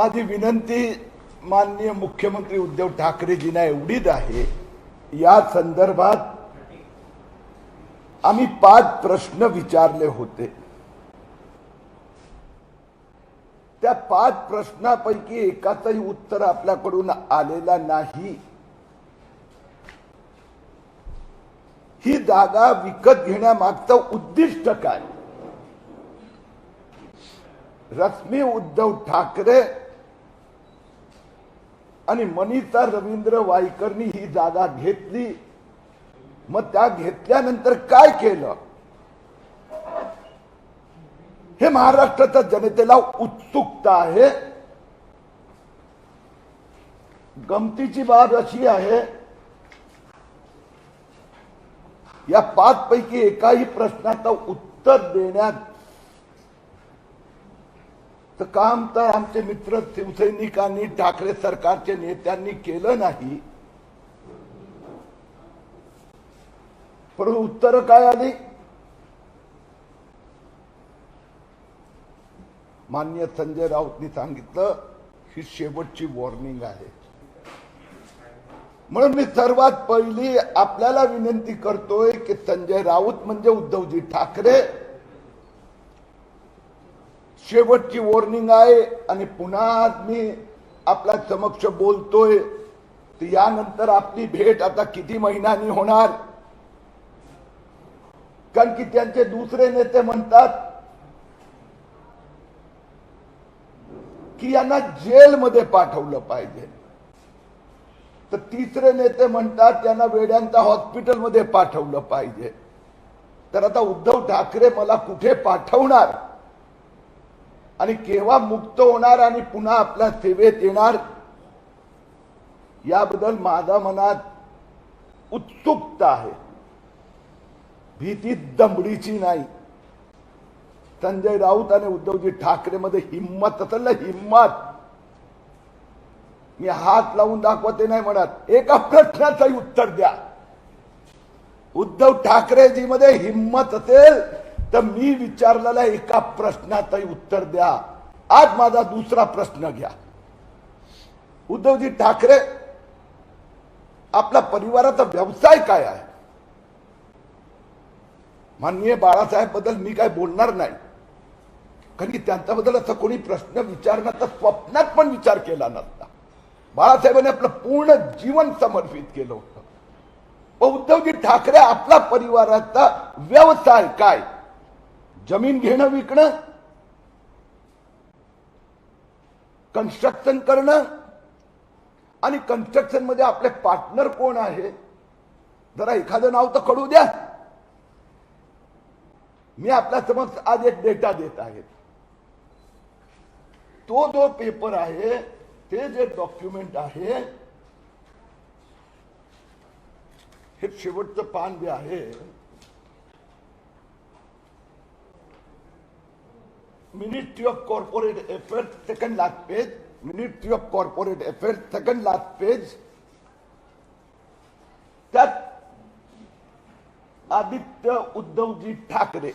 माझी विनंती माननीय मुख्यमंत्री उद्धव ठाकरेजींना एवढीच आहे, या संदर्भात आम्ही 5 प्रश्न विचारले होते। त्या 5 प्रश्नापैकी एकाचंही उत्तर आपल्याकडून आलेला नाही। ही जागा विकत घेण्यामागचं उद्दिष्ट काय? रश्मी उद्धव ठाकरे आणि मनीषा रवींद्र वायकरनी ही जागा घेतली, मग त्या घेतल्यानंतर काय केलं हे महाराष्ट्राच्या जनतेला उत्सुकता आहे। गमतीची बाब अशी आहे, या 5 पैकी एकाही प्रश्नाचं उत्तर देण्यात काम तर आमचे मित्र शिवसैनिकांनी ठाकरे सरकारच्या नेत्यांनी केलं नाही। परंतु उत्तर काय आली? माननीय संजय राऊतनी सांगितलं ही शेवटची वॉर्निंग आहे। म्हणून मी सर्वात पहिली आपल्याला विनंती करतोय की संजय राऊत म्हणजे उद्धवजी ठाकरे, शेवटची वॉर्निंग आहे आणि पुन्हा मी आपल्या समक्ष बोलतोय, तर यानंतर आपली भेट आता किती महिन्यांनी होणार? कारण की त्यांचे दुसरे नेते म्हणतात की यांना जेलमध्ये पाठवलं पाहिजे, तर तिसरे नेते म्हणतात त्यांना वेड्यांच्या हॉस्पिटलमध्ये पाठवलं पाहिजे। तर आता उद्धव ठाकरे मला कुठे पाठवणार आणि केव्हा मुक्त होणार आणि पुन्हा आपल्या सेवेत येणार, याबद्दल माझ्या मनात उत्सुकता आहे। भीती दमडीची नाही। संजय राऊत आणि उद्धवजी ठाकरे मध्ये हिम्मत असेल ना, हिम्मत, मी हात लावून दाखवते नाही म्हणत, एका प्रश्नाचंही उत्तर द्या। उद्धव ठाकरेजी मध्ये हिम्मत असेल तर मी विचारलेल्या एका प्रश्नाचंही उत्तर द्या। आज माझा दुसरा प्रश्न घ्या। उद्धवजी ठाकरे, आपला परिवाराचा व्यवसाय काय आहे? माननीय बाळासाहेब बद्दल मी काय बोलणार नाही, कारण की त्यांच्याबद्दल असं कोणी प्रश्न विचारण्याचा स्वप्नात पण विचार केला नसता। बाळासाहेबांनी आपलं पूर्ण जीवन समर्पित केलं होतं। पण उद्धवजी ठाकरे, आपला परिवाराचा व्यवसाय काय? जमीन घेणं विकणं, कन्स्ट्रक्शन करणं, आणि कन्स्ट्रक्शन मध्ये आपले पार्टनर कोण आहे? जरा एखादं नाव तर कळू द्या। मी आपल्या समक्ष आज एक डेटा देत आहे। तो जो पेपर आहे, ते जे डॉक्युमेंट आहे, हे शेवटचं पान जे आहे, ministry of corporate affairs, second last page, ministry of corporate affairs, second last page, त्यात आदित्य उद्धवजी ठाकरे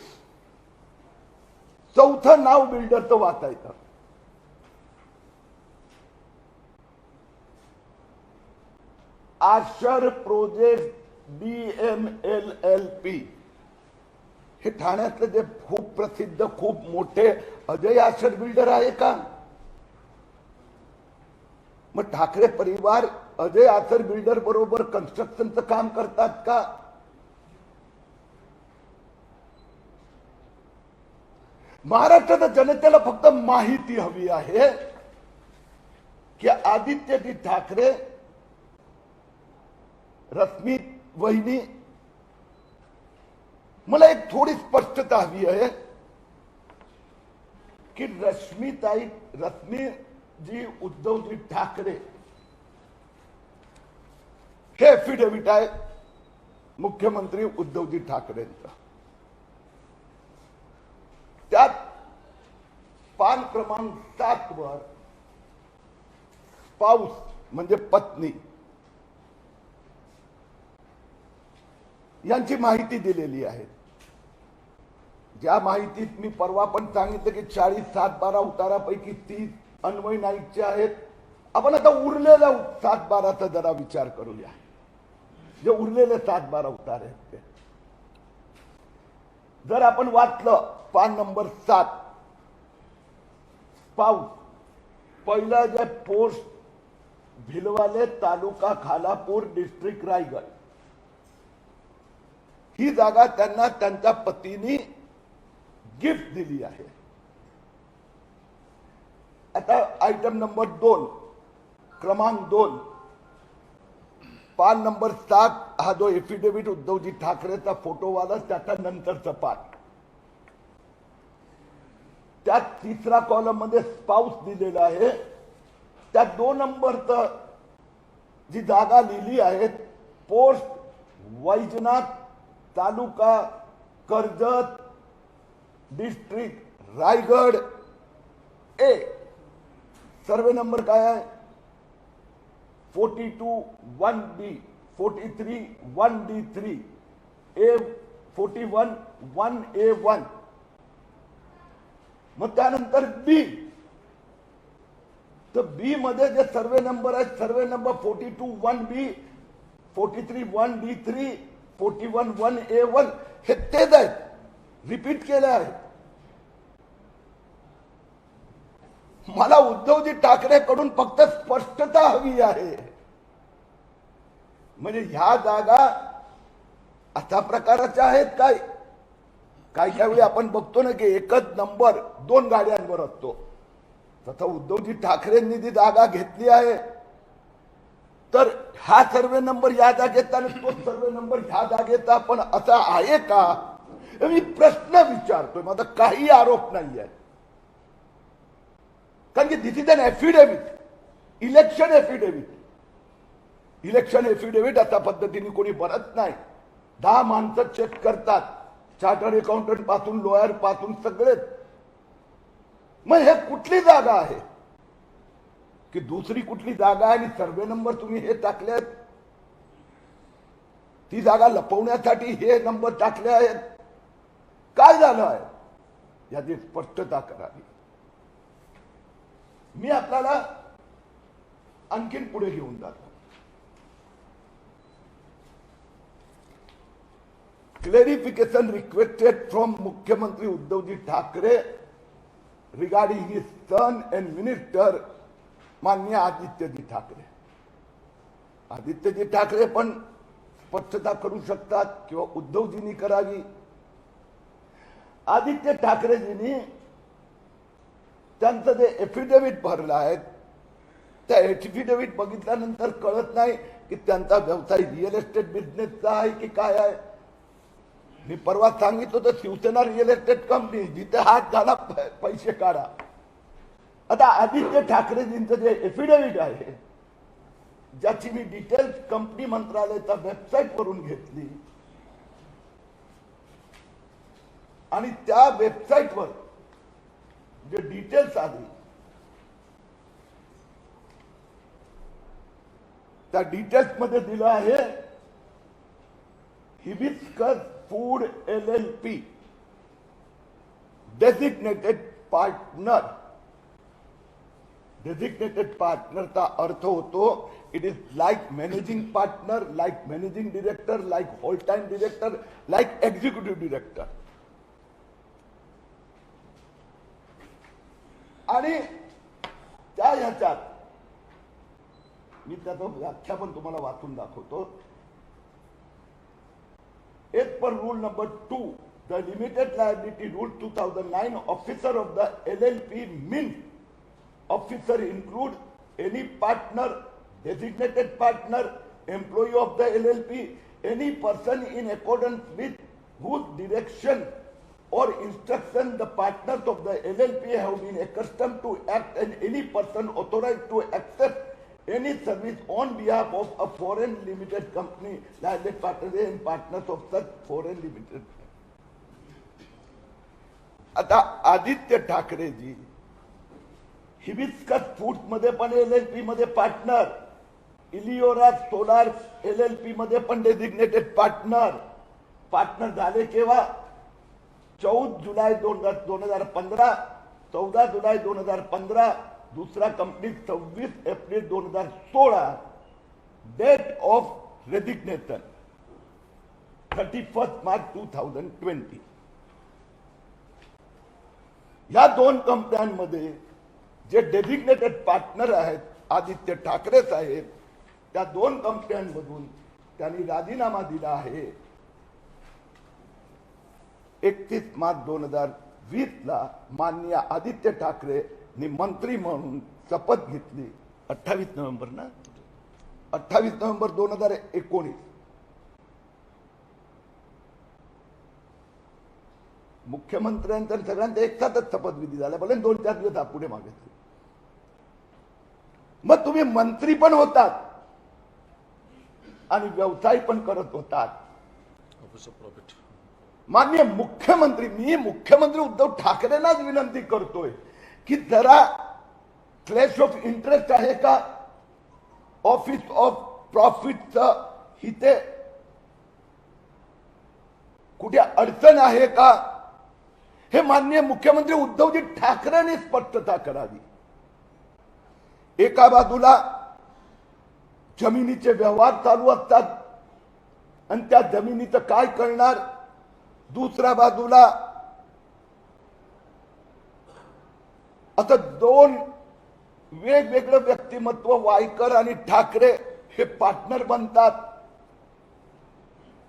चौथं नाव बिल्डरचं वाचायचं। आशर प्रोजेक्ट DMLLP, हे ठाण्यातले जे खूप प्रसिद्ध, खूप मोठे अजय आशर बिल्डर आहे का? मग ठाकरे परिवार अजय आशर बिल्डर बरोबर कन्स्ट्रक्शनचं काम करतात का? महाराष्ट्राच्या जनतेला फक्त माहिती हवी आहे की आदित्यजी ठाकरे, रश्मी वहिनी, मला एक थोडी स्पष्टता हवी आहे की रश्मी जी उद्धवजी ठाकरे, हे एफिडेव्हिट आहे मुख्यमंत्री उद्धवजी ठाकरेंचं। त्यात पान क्रमांक 7 वर स्पाउस म्हणजे पत्नी यांची माहिती दिलेली आहे। ज्या माहितीत मी परवा पण सांगितलं की 40-7-12 उतारापैकी 30 अन्वय नाईकचे आहेत. आपण आता उरलेल्या 7-12चा जरा विचार करूया. जे उरलेले 7-12 उतार आहेत ते जर आपण वाचलं, पान नंबर 7 पाऊस पहिलं जे पोस्ट भिलवाले तालुका खालापूर डिस्ट्रिक्ट रायगड, ही जागा त्यांना त्यांच्या पतीने गिफ्ट दिली आहे. आता आयटम नंबर 2 क्रमांक 2 पान नंबर 7 हा जो एफिडेव्हिट उद्धवजी ठाकरेचा फोटोवाला त्याचा नंतरचा पान, त्यात 3रा कॉलम मध्ये स्पाउस दिलेला आहे. त्या 2 नंबरचं जी जागा लिहिली आहे पोस्ट वैजनाथ तालुका कर्जत डिस्ट्रिक्ट रायगड ए, सर्वे नंबर काय आहे 42-1D 43-1D3 A 41-1A1. मग त्यानंतर बी, तर बी मध्ये जे सर्वे नंबर आहेत survey number 42-1B 43-1D3 41-1A1 हे तेच आहेत, रिपीट केले आहेत. मला उद्धवजी ठाकरेकडून फक्त स्पष्टता हवी आहे. म्हणजे ह्या जागा अशा प्रकारच्या आहेत काय? काही वेळी आपण बघतो ना की एकच नंबर 2 गाड्यांवर असतो. तसं उद्धवजी ठाकरेंनी जी जागा घेतली आहे तर हा सर्वे नंबर या जागेचा आणि तो सर्वे नंबर ह्या जागेचा पण असा आहे का? मी प्रश्न विचारतोय, माझा काही आरोप नाही आहे. कारण की दिस is an affidavit, election affidavit. Election affidavit अशा पद्धतीने कोणी भरत नाही. 10 माणसं चेक करतात, चार्टर्ड अकाउंटंट पासून लॉयर पासून सगळेच. मग हे कुठली जागा आहे की दुसरी कुठली जागा आहे आणि सर्वे नंबर तुम्ही हे टाकले, ती जागा लपवण्यासाठी हे नंबर टाकले आहेत? काय झालं आहे याची स्पष्टता करावी. मी आपल्याला आणखीन पुढे घेऊन जातो. क्लेरिफिकेशन रिक्वेस्टेड फ्रॉम मुख्यमंत्री Uddhavji Thackeray regarding his son and minister माननीय आदित्यजी ठाकरे. आदित्यजी ठाकरे पण स्पष्टता करू शकतात किंवा उद्धवजींनी करावी. आदित्य ठाकरेजींनी त्यांचं जे एफिडेव्हिट भरलं आहे त्या एफिडेव्हिट बघितल्यानंतर कळत नाही की त्यांचा व्यवसाय रिअल एस्टेट बिझनेसचा आहे की काय आहे. मी परवा सांगितलं होतं शिवसेना रिअल एस्टेट कंपनी, जिथे हात घाला पैसे काढा. आता आदित्य ठाकरेजींचं जे एफिडेव्हिट आहे ज्याची मी डिटेल्स कंपनी मंत्रालयाच्या वेबसाईट वरून घेतली आणि त्या वेबसाईटवर जे डिटेल्स आली त्या डिटेल्स मध्ये दिलं आहे hibiscus food LLP designated partner. Designated पार्टनरचा अर्थ होतो it is like managing partner, like managing director, like whole time director, like executive director. आणि त्या ह्याच्यात मी त्याचं व्याख्या पण तुम्हाला वाचून दाखवतो. As per rule number 2, the limited liability rule 2009, officer of the LLP means officer include any partner, designated partner, employee of the LLP, any person in accordance with whose direction or instruction the partners of the LLP have been accustomed to act, and any person authorized to accept any service on behalf of a foreign limited company, liability partners and partners of such foreign limited. आता Aditya ठाकरेजी hibiscus foods मध्ये पण LLP मध्ये partner, इलिओरा solar LLP मध्ये पण designated partner. Partner झाले केव्हा? 14 जुलै 2015, 14 जुलै 2015, दूसरा कंपनी 26 एप्रिल 2016, डेट ऑफ रेजिग्नेशन 31 मार्च 2020. या दोन कंपन्यांमध्ये जे डेझिग्नेटेड पार्टनर आहेत आदित्य ठाकरे साहेब, त्या दोन कंपन्यांमधून त्यांनी राजीनामा दिला आहे. 31 मार्च 2020 माननीय आदित्य ठाकरेंनी मंत्री म्हणून शपथ घेतली. 28 नोव्हेंबर ना, 28 नोव्हेंबर 2019. मुख्यमंत्र्यांचा सगळ्यांचा एकसाथच शपथविधी झाला, भले 2-4 दिवस पुढे मागे. मग तुम्ही मंत्री पण होतात आणि व्यवसाय पण करत होतात. माननीय मुख्यमंत्री, मी मुख्यमंत्री उद्धव ठाकरेंनाच विनंती करतोय की जरा क्लॅश ऑफ इंटरेस्ट आहे का, ऑफिस ऑफ प्रॉफिटचं हिते कुठे अडचण आहे का, हे माननीय मुख्यमंत्री उद्धवजी ठाकरेंनी स्पष्टता करावी. एका बाजूला जमिनीचे व्यवहार चालू असतात आणि त्या जमिनीचं काय करणार, दुसऱ्या बाजूला आता दोन वेगवेगळे व्यक्तिमत्व वायकर आणि ठाकरे हे पार्टनर बनतात.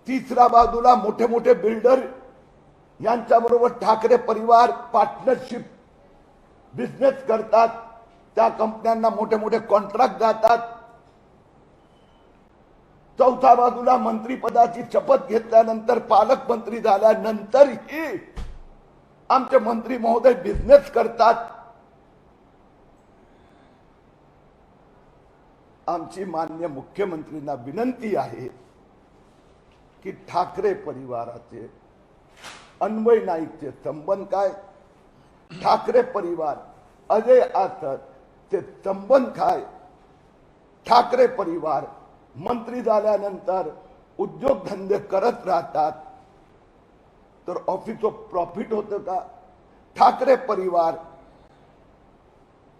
तिसऱ्या बाजूला मोठे मोठे बिल्डर यांच्याबरोबर ठाकरे परिवार पार्टनरशिप बिझनेस करतात. त्या कंपन्यांना मोठे मोठे कॉन्ट्रॅक्ट जातात. चौथ्या बाजूला मंत्रीपदाची शपथ घेतल्यानंतर, पालकमंत्री झाल्यानंतरही आमचे मंत्री महोदय बिझनेस करतात. आमची माननीय मुख्यमंत्रींना विनंती आहे की ठाकरे परिवाराचे अन्वय नाईकचे संबंध काय, ठाकरे परिवार अजय आसर चे संबंध काय, ठाकरे परिवार मंत्री झाल्यानंतर उद्योगधंदे करत राहतात तर ऑफिस ऑफ प्रॉफिट होतं का, ठाकरे परिवार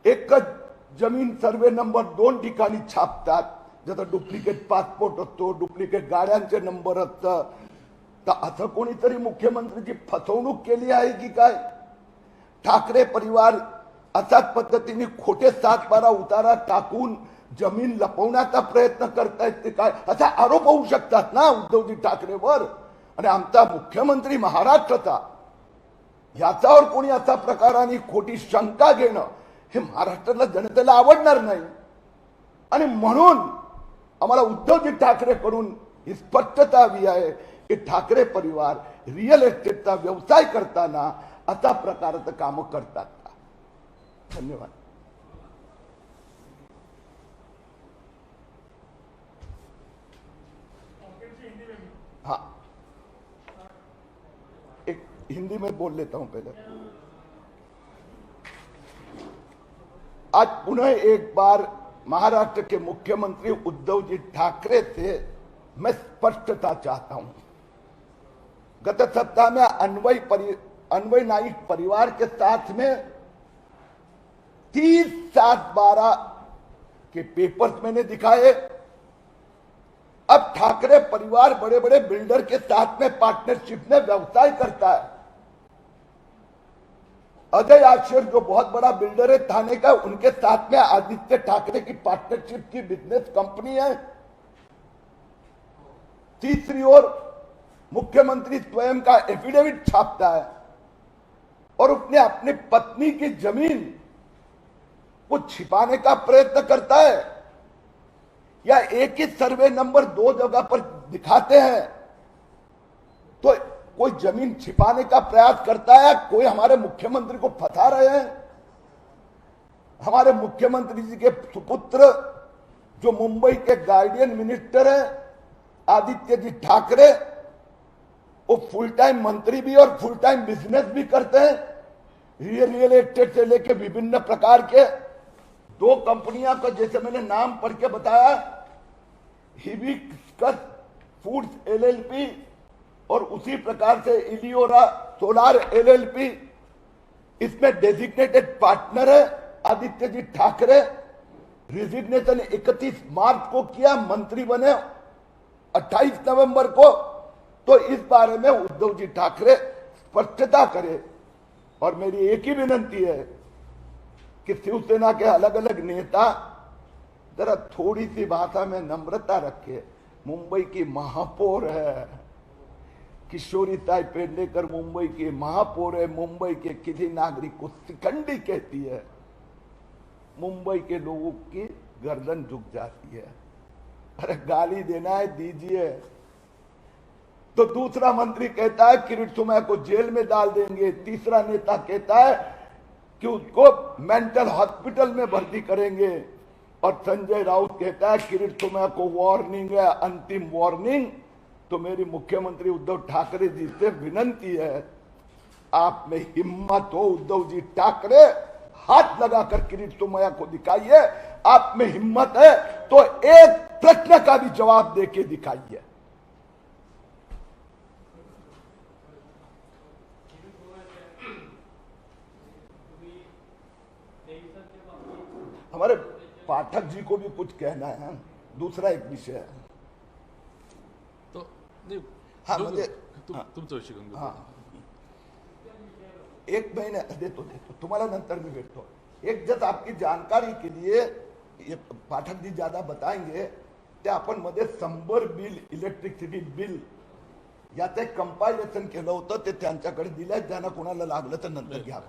एकच जमीन सर्वे नंबर 2 ठिकाणी छापतात, जसं डुप्लिकेट पासपोर्ट असतो, डुप्लिकेट गाड्यांचे नंबर असतं. तर असं कोणीतरी मुख्यमंत्रीची फसवणूक केली आहे की काय. ठाकरे परिवार अशाच पद्धतीने खोटे 7-12 उतारा टाकून जमीन लपवण्याचा प्रयत्न करतायत ते काय, असा आरोप होऊ शकतात ना उद्धवजी ठाकरेवर. आणि आमचा मुख्यमंत्री महाराष्ट्राचा, याच्यावर कोणी असा प्रकाराने खोटी शंका घेणं हे महाराष्ट्राला जनतेला आवडणार नाही. आणि म्हणून आम्हाला उद्धवजी ठाकरेकडून ही स्पष्टता हवी आहे की ठाकरे परिवार रिअल एस्टेटचा व्यवसाय करताना अशा प्रकारचं काम करतात का. धन्यवाद. हाँ, एक हिंदी में बोल लेता हूं पहले. आज पुनः एक बार महाराष्ट्र के मुख्यमंत्री उद्धव जी ठाकरे से मैं स्पष्टता चाहता हूं. गत सप्ताह में अन्वय नाइक परिवार के साथ में 30/7/12 के पेपर्स मैंने दिखाए. अब ठाकरे परिवार बड़े बड़े बिल्डर के साथ में पार्टनरशिप में व्यवसाय करता है. अजय आश्चर्य जो बहुत बड़ा बिल्डर है थाने का, उनके साथ में आदित्य ठाकरे की पार्टनरशिप की बिजनेस कंपनी है. तीसरी ओर मुख्यमंत्री स्वयं का एफिडेविट छापता है और उसने अपनी पत्नी की जमीन को छिपाने का प्रयत्न करता है, या एक ही सर्वे नंबर 2 जगह पर दिखाते हैं. तो कोई जमीन छिपाने का प्रयास करता है, कोई हमारे मुख्यमंत्री को फंसा रहे हैं. हमारे मुख्यमंत्री जी के सुपुत्र जो मुंबई के गार्डियन मिनिस्टर हैं आदित्य जी ठाकरे, वो फुल टाइम मंत्री भी और फुल टाइम बिजनेस भी करते हैं. रियल एस्टेट से लेके विभिन्न प्रकार के 2 कंपनियां का जैसे मैंने नाम पढ़ के बताया, हिबिस्कस फूड्स एलएलपी और उसी प्रकार से इलियोरा सोलार एलएलपी, इसमें डेजिग्नेटेड पार्टनर है आदित्यजी ठाकरे रिजिग्नेशन 31 मार्च को किया, मंत्री बने 28 नवंबर को। तो इस बारे में उद्धव जी ठाकरे स्पष्टता करे। और मेरी एक ही विनंती है कि शिवसेना के अलग अलग नेता जरा थोड़ी सी भाषा में नम्रता रखे। मुंबई की महापौर है किशोरीताई पेडनेकर, मुंबई की महापौर है। मुंबई के किसी नागरिक को शिखंडी कहती है, मुंबई के लोगों की गर्दन झुक जाती है। अरे गाली देना है दीजिए। तो दूसरा मंत्री कहता है किरीट सोमैया को जेल में डाल देंगे। तीसरा नेता कहता है कि उसको मेंटल हॉस्पिटल में भर्ती करेंगे। और संजय राउत कहता है किरीट सोमैया को वार्निंग है, अंतिम वार्निंग। तो मेरी मुख्यमंत्री उद्धव ठाकरे जी से विनंती है, आप में हिम्मत हो उद्धव जी ठाकरे, हाथ लगाकर किरीट सोमैया को दिखाइए। आप में हिम्मत है तो एक प्रश्न का भी जवाब देके दिखाइए। हमारे पाठक जी को भी कुछ कहना है। दूसरा एक विषय है तो नहीं, हाँ मुझे तुमचा विषय घेऊन हाँ एक महीने देतो तुम्हाला नंतर मी भेटतो। एक जस्ट आपकी जानकारी के लिए, ये पाठक जी ज्यादा बताएंगे, ते आपण मध्ये 100 बिल इलेक्ट्रिसिटी बिल याचं एक कंपायलेशन केलं होतं, ते त्यांच्याकडे दिलंय। ज्यांना कोणाला लागलं तर नंतर घ्या।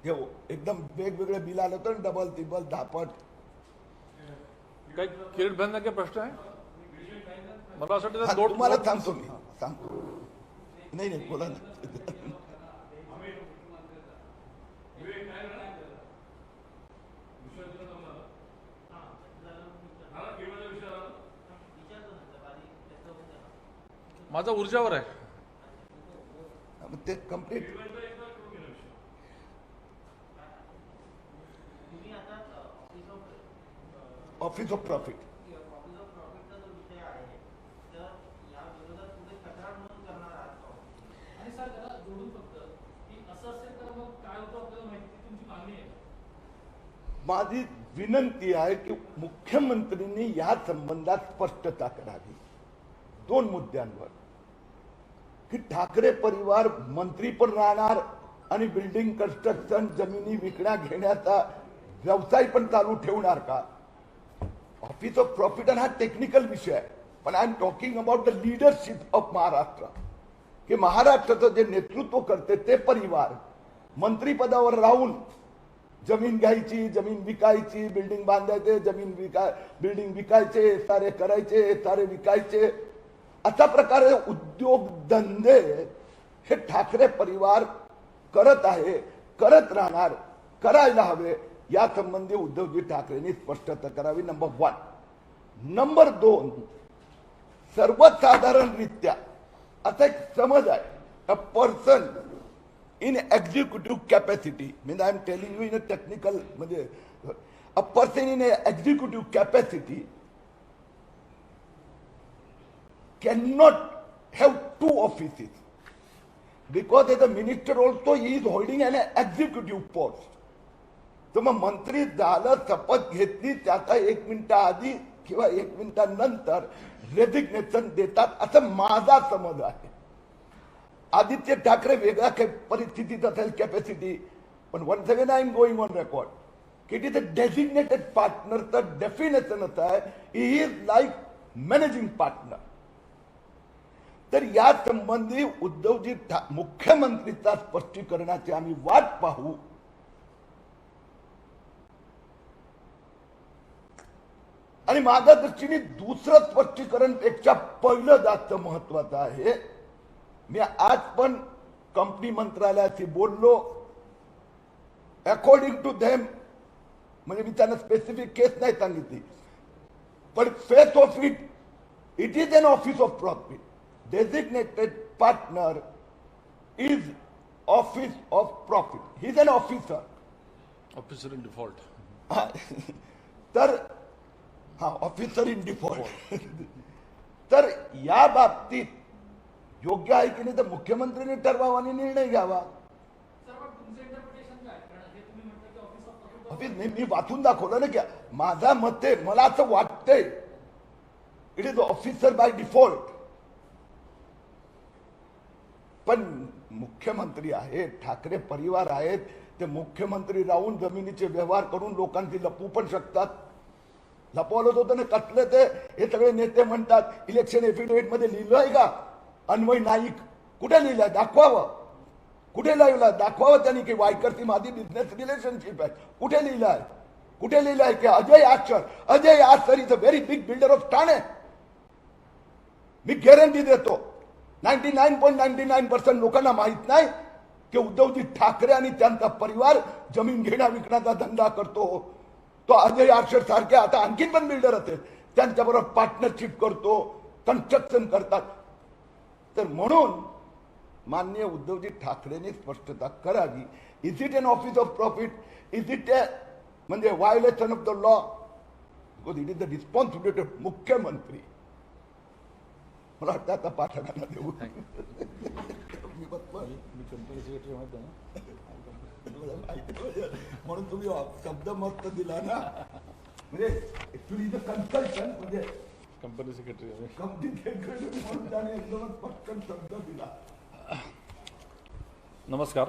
हे एकदम वेगवेगळे बिल आलं तर डबल तिबल धापट। काही किरीट भाईंना काय प्रश्न आहे? मला असं वाटतं हाँ, दोन तुम्हाला सांगतो मी, सांगतो। नाही नाही बोला ना। माझा ऊर्जावर आहे। मग ते कंप्लीट ऑफिस ऑफ प्रॉफिट माझी विनंती आहे की मुख्यमंत्र्यांनी या संबंधात स्पष्टता करावी दोन मुद्द्यांवर, की ठाकरे परिवार मंत्री पण राहणार आणि बिल्डिंग कन्स्ट्रक्शन जमिनी विकण्या घेण्याचा व्यवसाय पण चालू ठेवणार का? ऑफिस ऑफ प्रॉफिट हा टेक्निकल विषय आहे, पण I am talking about the leadership of Maharashtra, की महाराष्ट्राचं जे नेतृत्व करते ते परिवार मंत्रीपदावर राहून जमीन घ्यायची, जमीन विकायची, बिल्डिंग बांधायचे, बिल्डिंग विकायचे, सारे करायचे, सारे विकायचे, अशा प्रकारे उद्योगधंदे हे ठाकरे परिवार करत आहे, करत राहणार, करायला हवे। या संबंधी उद्धवजी ठाकरेंनी स्पष्टता करावी, नंबर 1। नंबर 2, सर्वसाधारणरित्या असा एक समज आहे, a person in executive capacity, means I am telling you in a technical, a person in a executive capacity cannot have 2 offices, because as a minister also he is holding an executive post. तो मग मंत्री झालं, शपथ घेतली, त्याचा 1 मिनिटा आधी किंवा 1 मिनिटानंतर रेजिग्नेशन देतात, असं माझा समज आहे। आदित्य ठाकरे वेगळ्या परिस्थितीत असेल, कॅपॅसिटी, पण once again I am going on record की it is a designated partner. तर डेफिनेशन असं आहे, he is like managing partner. तर या संबंधी उद्धवजी मुख्यमंत्रीचा स्पष्टीकरणाची आम्ही वाट पाहू। आणि माझ्या दृष्टीने दुसरं स्पष्टीकरण पेक्षा पहिलं जास्त महत्वाचं आहे। मी आज पण कंपनी मंत्रालयाशी बोललो, अकॉर्डिंग टू देम, म्हणजे मी त्यांना स्पेसिफिक केस नाही सांगितली, पण face of it, it is an office of profit, designated partner is office of profit, he is an officer in default. तर हा ऑफिसर इन डिफॉल्ट। तर या बाबतीत योग्य आहे की नाही, तर मुख्यमंत्र्यांनी ठरवावा आणि निर्णय घ्यावा। ऑफिस मी वाचून दाखवलं ना की माझा मत आहे, मला असं वाटतंय it is officer by default. पण मुख्यमंत्री आहेत, ठाकरे परिवार आहेत, ते मुख्यमंत्री राहून जमिनीचे व्यवहार करून लोकांची लपवू पण शकतात. लपवलं होतं ना कसलं ते, हे सगळे नेते म्हणतात इलेक्शन एफिडेव्हिट मध्ये लिहिलंय का अन्वय नाईक, कुठे लिहिलंय दाखवावं, कुठे लिहिलं दाखवावं त्यांनी की वायकरची माझी बिझनेस रिलेशनशिप आहे, कुठे लिहिलंय, कुठे लिहिलंय की Ajay Ashar is a very big builder of Thane. मी गॅरंटी देतो 99.99% लोकांना माहित नाही की उद्धवजी ठाकरे आणि त्यांचा परिवार जमीन घेण्या विकण्याचा धंदा करतो. तो अजय आश्चर सारखे आता आणखीन पण बिल्डर असेल त्यांच्याबरोबर पार्टनरशिप करतो, कन्स्ट्रक्शन करतात. तर म्हणून माननीय उद्धवजी ठाकरेंनी स्पष्टता करावी. Is it an office of profit, is it म्हणजे violation of the law, because it is the responsibility of मुख्यमंत्री. मला वाटतं आता पाठकांना देऊ. म्हणून तुम्ही शब्द मत दिला ना, म्हणजे ऍक्च्युली कन्सल्टंट म्हणजे कंपनी सेक्रेटरी म्हणून त्याने एकदमच पटकन शब्द दिला. नमस्कार.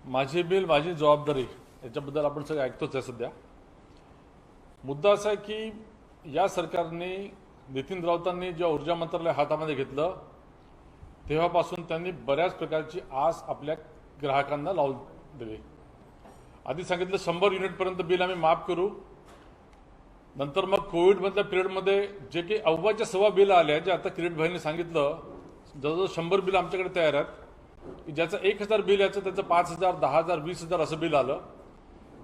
माझे बिल माझी जबाबदारी याच्याबद्दल आपण सगळं ऐकतोच आहे सध्या. मुद्दा असा आहे की या सरकारने नितीन राऊतांनी जेव्हा ऊर्जा मंत्रालय हातामध्ये घेतलं तेव्हापासून त्यांनी बऱ्याच प्रकारची आस आपल्या ग्राहकांना लावून दिली. आधी सांगितलं 100 युनिटपर्यंत बिल आम्ही माफ करू. नंतर मग कोविडमधल्या पिरियडमध्ये जे काही अव्वाच्या सव्वा बिल आले जे आता किरीट भाईंनी सांगितलं जवळजवळ 100 बिल आमच्याकडे तयार आहेत की ज्याचं 1000 बिल याचं त्याचं 5000, 10000, 20000 असं बिल आलं.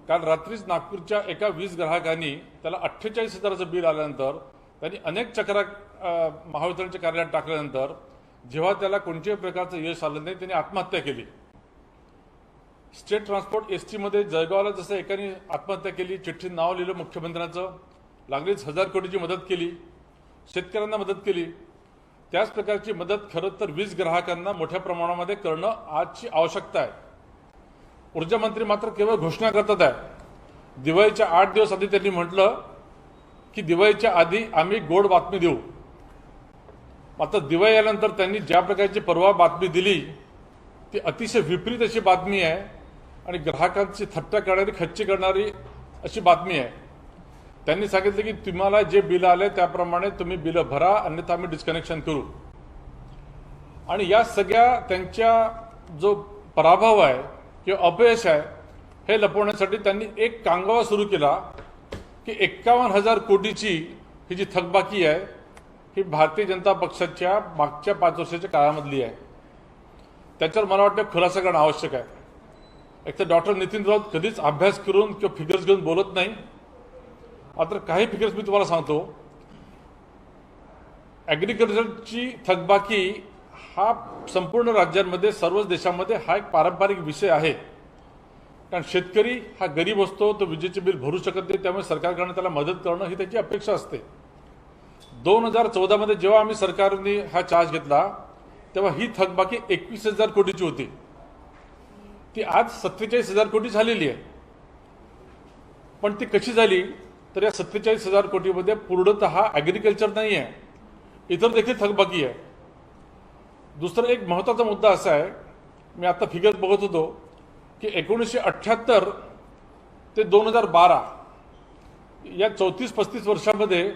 काल रात्रीच नागपूरच्या एका 20 ग्राहकांनी त्याला 48000चं बिल आल्यानंतर त्यांनी अनेक चक्रा महावितरणच्या कार्यालयात टाकल्यानंतर जेव्हा त्याला कोणत्याही प्रकारचं यश आलं नाही त्यांनी आत्महत्या केली. स्टेट ट्रान्सपोर्ट एसटी मध्ये जळगावला जसं एकाने आत्महत्या केली, चिठ्ठीत नाव लिहिलं मुख्यमंत्र्यांचं, लागलीच 1000 कोटीची मदत केली, शेतकऱ्यांना मदत केली. त्याच प्रकारची मदत खरं तर 20 ग्राहकांना मोठ्या प्रमाणामध्ये करणं आजची आवश्यकता आहे. ऊर्जा मंत्री मात्र केवळ घोषणा करतात आहे. दिवाळीच्या 8 दिवस आधी त्यांनी म्हटलं की दिवाळीच्या आधी आम्ही गोड बातमी देऊ. मात्र दिवाळी आल्यानंतर त्यांनी ज्या प्रकारची परवा बातमी दिली ती अतिशय विपरीत अशी बातमी आहे आणि ग्राहकांची थट्टा करणारी, खच्ची करणारी अशी बातमी आहे. त्यांनी सांगितलं की तुम्हाला जे बिल आले त्याप्रमाणे तुम्ही बिलं भरा, अन्यथा आम्ही डिस्कनेक्शन करू. आणि या सगळ्या त्यांच्या जो पराभव आहे किंवा अपयश आहे हे लपवण्यासाठी त्यांनी एक कांगावा सुरू केला की 51,000 कोटीची ही जी थकबाकी आहे ही भारतीय जनता पक्षाच्या मागच्या 5 वर्षाच्या काळामधली आहे. त्याच्यावर मला वाटतं खुलासा करणं आवश्यक आहे. एक तर डॉक्टर नितीन राऊत कधीच अभ्यास करून किंवा फिगर्स घेऊन बोलत नाही. मात्र काही फिगर्स मी तुम्हाला सांगतो. ॲग्रिकल्चरची थकबाकी हा संपूर्ण राज्यांमध्ये, सर्वच देशामध्ये हा एक पारंपरिक विषय आहे. कारण शेतकरी हा गरीब असतो, तो विजेचे बिल भरू शकत नाही, त्यामुळे सरकारकडनं त्याला मदत करणं ही त्याची अपेक्षा असते. 2014 मध्ये जेव्हा आम्ही सरकारने हा चार्ज घेतला तेव्हा ही थकबाकी 21,000 कोटीची होती. ती आज 47,000 कोटी झालेली आहे. पण ती कशी झाली तर या 47,000 कोटीमध्ये पूर्णतः ॲग्रिकल्चर नाही आहे, इतर देखील थकबाकी आहे. दुसरा एक महत्त्वाचा मुद्दा असा आहे, मी आता फिगर बघत होतो की 1978 ते 2012 या 34-35 वर्षामध्ये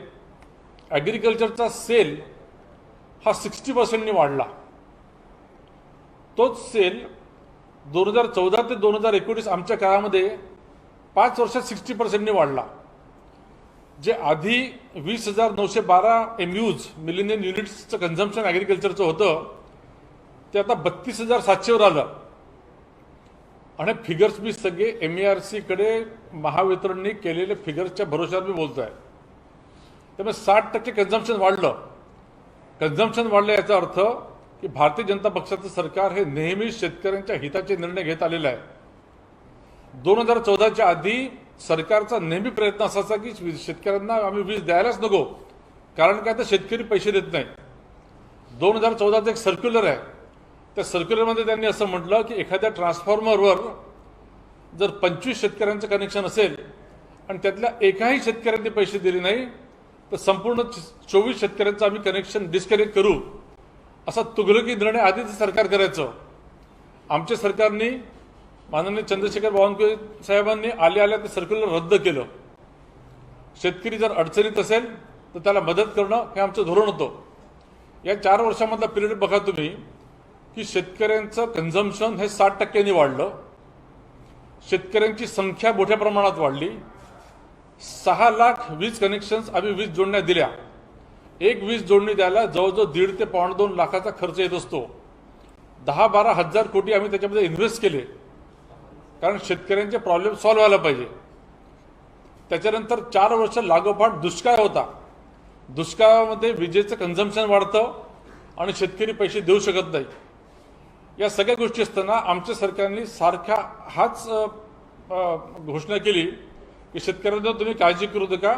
ॲग्रिकल्चरचा सेल हा 60% वाढला. तोच सेल 2014 ते 2019 आमच्या काळामध्ये 5 वर्षात 60% वाढला. जे आधी 20,912 MUs मिलियन युनिट्सचं कन्झम्पशन ॲग्रिकल्चरचं होतं ते आता 32,700 वर आलं. आणि फिगर्स मी सगळे MERC कडे महावितरणने केलेले फिगर्सच्या भरोश्यावर मी बोलतो आहे. त्यामुळे 60% कन्झम्पशन वाढलं. कन्झम्पशन वाढलं याचा अर्थ की भारतीय जनता पक्षाचं सरकार हे नेहमी शेतकऱ्यांच्या हिताचे निर्णय घेत आलेलं आहे. 2014च्या आधी सरकारचा नेहमी प्रयत्न असायचा की शेतकऱ्यांना आम्ही वीज द्यायलाच नको, कारण काय तर शेतकरी पैसे देत नाही. 2014चं एक सर्क्युलर आहे, त्या सर्क्युलरमध्ये त्यांनी असं म्हटलं की एखाद्या ट्रान्सफॉर्मरवर जर 25 शेतकऱ्यांचं कनेक्शन असेल आणि त्यातल्या एकाही शेतकऱ्यांनी पैसे दिले नाही तर संपूर्ण 24 शेतकऱ्यांचं आम्ही कनेक्शन डिस्कनेक्ट करू असा तुघलकी निर्णय आधीच सरकार करायचं. आमच्या सरकारने माननीय चंद्रशेखर बावनकुळे साहेबांनी आल्या ते सर्क्युलर रद्द केलं. शेतकरी जर अडचणीत असेल तर त्याला मदत करणं हे आमचं धोरण होतं. या 4 वर्षामधला पिरियड बघा तुम्ही की शेतकऱ्यांचं कन्झम्पशन हे 60% वाढलं. शेतकऱ्यांची संख्या मोठ्या प्रमाणात वाढली. 6 लाख वीज कनेक्शन्स आम्ही वीज जोडण्या दिल्या. एक वीज जोडणी द्यायला जवळजवळ 1.5 ते 2.5 लाखाचा खर्च येत असतो. 10-12 हजार कोटी आम्ही त्याच्यामध्ये इन्व्हेस्ट केले, कारण शेतकऱ्यांचे प्रॉब्लेम सॉल्व्ह व्हायला पाहिजे. त्याच्यानंतर 4 वर्ष लागोपाठ दुष्काळ होता. दुष्काळामध्ये विजेचं कन्झम्पशन वाढतं आणि शेतकरी पैसे देऊ शकत नाही. या सगळ्या गोष्टी असताना आमच्या सरकारने सारख्या हाच घोषणा केली की शेतकऱ्यांना तुम्ही काळजी करू नका,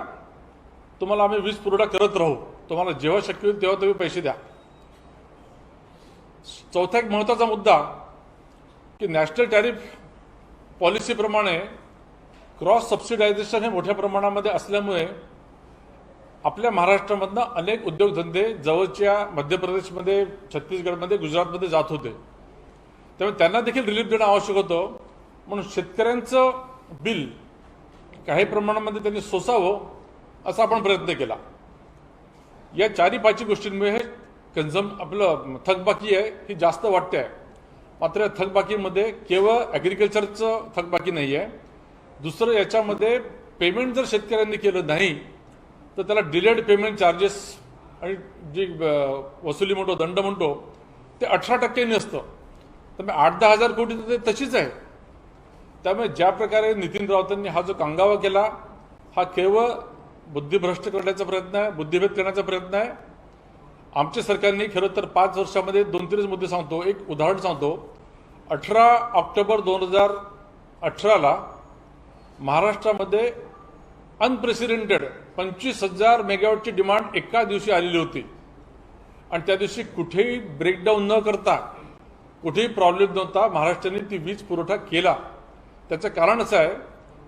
तुम्हाला आम्ही वीज पुरवठा करत राहू, तुम्हाला जेव्हा शक्य होईल तेव्हा तुम्ही पैसे द्या. चौथा एक महत्त्वाचा मुद्दा की नॅशनल टॅरिफ पॉलिसीप्रमाणे क्रॉस सबसिडायझेशन हे मोठ्या प्रमाणामध्ये असल्यामुळे आपल्या महाराष्ट्रामधनं अनेक उद्योगधंदे जवळच्या मध्य प्रदेशमध्ये, छत्तीसगडमध्ये, गुजरातमध्ये जात होते. त्यामुळे त्यांना देखील रिलीफ देणं आवश्यक होतं. म्हणून शेतकऱ्यांचं बिल काही प्रमाणामध्ये त्यांनी सोसावं असा आपण प्रयत्न केला. या 4-5 गोष्टींमुळे हे आपलं थकबाकी आहे ही जास्त वाटते आहे. मात्र या थकबाकीमध्ये केवळ ॲग्रिकल्चरचं थकबाकी नाही आहे. दुसरं याच्यामध्ये पेमेंट जर शेतकऱ्यांनी केलं नाही तर त्याला डिलेड पेमेंट चार्जेस आणि जी वसुली म्हणतो, दंड म्हणतो, ते 18% असतं. त्यामुळे 8-10 हजार कोटी ते तशीच आहे. त्यामुळे ज्या प्रकारे नितीन राऊतांनी हा जो कांगावा केला हा केवळ बुद्धिभ्रष्ट करण्याचा प्रयत्न आहे, बुद्धिभेद करण्याचा प्रयत्न आहे. आमच्या सरकारने खरं तर 5 वर्षामध्ये 2-3 मुद्दे सांगतो. एक उदाहरण सांगतो. 18 ऑक्टोबर 2018ला महाराष्ट्रामध्ये अनप्रेसिडेंटेड 25,000 मेगावॉटची डिमांड एका दिवशी आलेली होती. आणि त्या दिवशी कुठेही ब्रेकडाऊन न करता, कुठेही प्रॉब्लेम नव्हता, महाराष्ट्राने ती वीज पुरवठा केला. त्याचं कारण असं आहे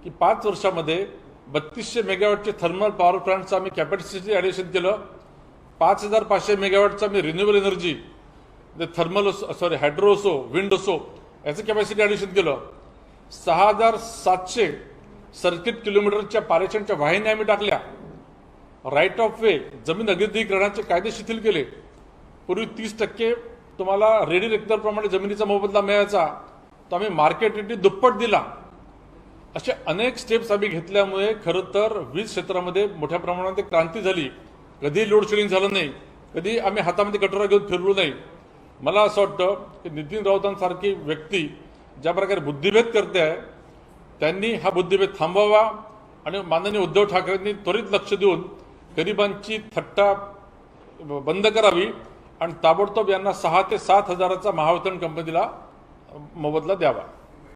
की 5 वर्षामध्ये 3200 मेगावॉटचे थर्मल पॉवर प्लांटचं आम्ही कॅपॅसिटी ॲडिशन केलं. 5500 मेगावॉटचं आम्ही रिन्युएबल एनर्जी, थर्मल हायड्रो असो, विंड असो, याचं कॅपॅसिटी ॲडिशन केलं. 6700 सर्किट किलोमीटरच्या पारेषणच्या वाहिन्या आम्ही टाकल्या. राईट ऑफ वे, जमीन अधिग्रहणाचे कायदे शिथिल केले. पूर्वी 30% तुम्हाला रेडी रेक्टरप्रमाणे जमिनीचा मोबदला मिळायचा, तो आम्ही मार्केट रेटने दुप्पट दिला. अशा अनेक स्टेप्स आम्ही घेतल्यामुळे खरं तर वीज क्षेत्रामध्ये मोठ्या प्रमाणात एक क्रांती झाली. कधी लोड शेडिंग झालं नाही, कधी आम्ही हातामध्ये कटोरा घेऊन फिरलो नाही. मला असं वाटतं की नितीन राऊतांसारखी व्यक्ती ज्या प्रकारे बुद्धिभेद करते आहे त्यांनी हा बुद्धिभेद थांबवावा आणि माननीय उद्धव ठाकरेंनी त्वरित लक्ष देऊन गरिबांची थट्टा बंद करावी आणि ताबडतोब यांना 6 ते 7 हजाराचा महावितरण कंपनीला मोबदला द्यावा.